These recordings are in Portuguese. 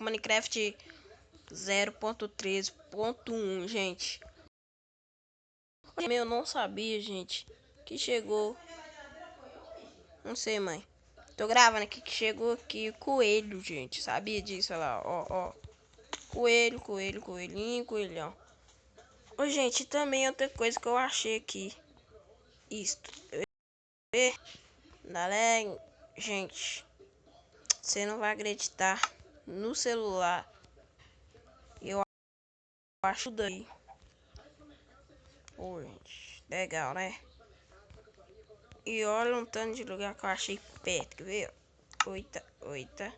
com Minecraft 0.13.1, gente. Eu não sabia, gente, que chegou. Não sei, mãe. Tô gravando aqui que chegou aqui o coelho, gente. Sabia disso? Olha lá, ó, ó. Coelho, coelho, coelhinho, coelhão. Ô, gente, também outra coisa que eu achei aqui. Isto. Galera, gente, você não vai acreditar. No celular, eu acho daí. Pô, gente, legal, né? E olha um tanto de lugar que eu achei perto, quer ver? Oita, oita.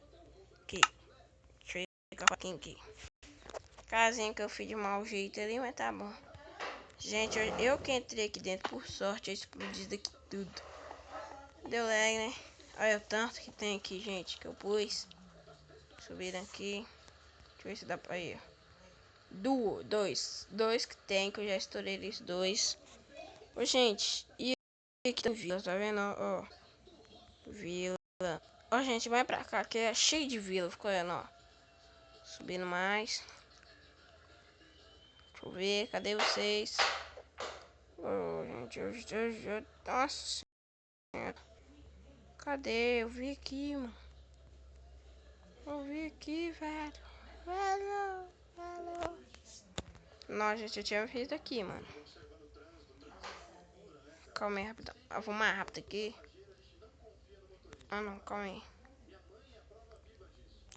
Aqui. Deixa eu ir com a faquinha aqui. Casinha que eu fiz de mau jeito ali, mas tá bom. Gente, eu que entrei aqui dentro, por sorte, eu explodi daqui tudo. Deu lag, né? Olha o tanto que tem aqui, gente, que eu pus. Subir aqui. Deixa eu ver se dá pra ir. Dois que tem, que eu já estourei eles dois. Ô, gente, e aqui tem vila, tá vendo? Ó, vila. Ó, gente, vai pra cá, que é cheio de vila, ficou vendo, ó. Subindo mais. Deixa eu ver, cadê vocês? Ô, gente, nossa senhora. Cadê? Eu vi aqui, mano. Eu vi aqui, velho. Velho. Nossa, gente, eu tinha visto aqui, mano. Calma aí, rapidão. Eu vou mais rápido aqui. Ah, não, calma aí.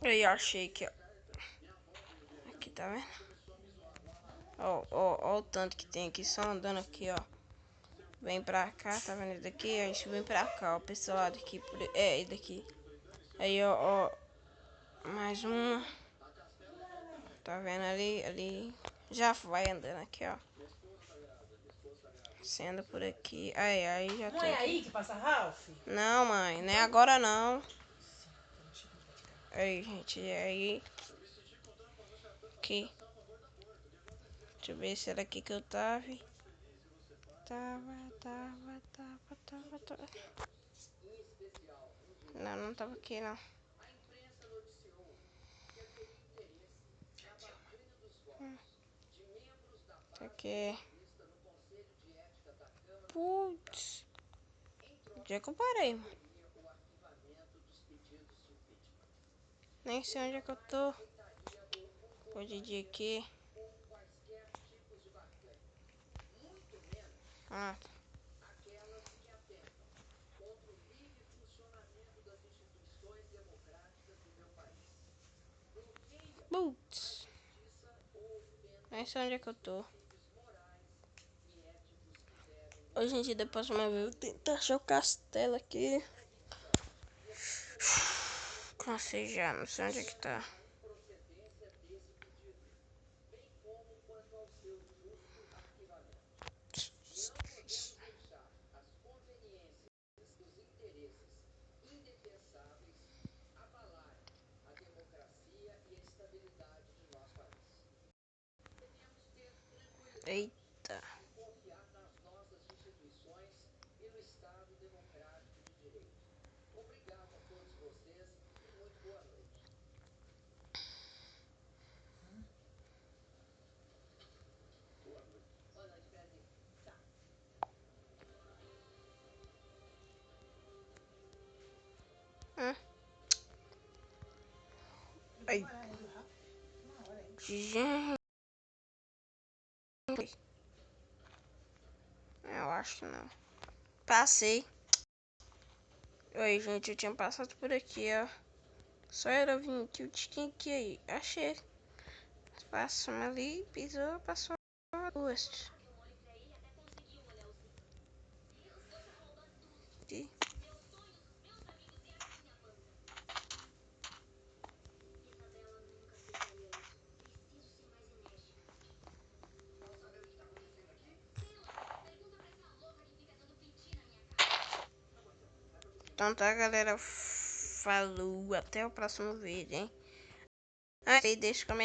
Eu achei que, ó. Aqui, tá vendo? Ó o tanto que tem aqui, só andando aqui, ó. Vem pra cá, tá vendo? Daqui, a gente vem pra cá, ó. Pessoal, daqui, daqui. Aí, ó. Mais uma. Tá vendo ali? Ali. Já vai andando aqui, ó. Você anda por aqui. Aí já não tem. Não é aí que passa Ralph? Não, mãe. Não é agora, não. Aí, gente. Aí. Aqui. Deixa eu ver se era aqui que eu tava. Tava. Não tava aqui, não. Aqui. Putz. Onde é que eu parei, mano? Nem sei onde é que eu tô. Hoje de aqui. Ah. Putz. Nem sei onde é que eu tô. Hoje em dia, da próxima vez, eu tento achar o castelo aqui. Cansei já, não sei onde é que tá. Eita. Ai. Gente. Eu acho que não. Passei. Oi, gente, eu tinha passado por aqui, ó. Só era vir aqui, eu tinha que ir. Achei. Passamos ali, pisou, passou duas. Aqui. Então tá, galera. Falou. Até o próximo vídeo, hein? Ah, e deixa o comentário.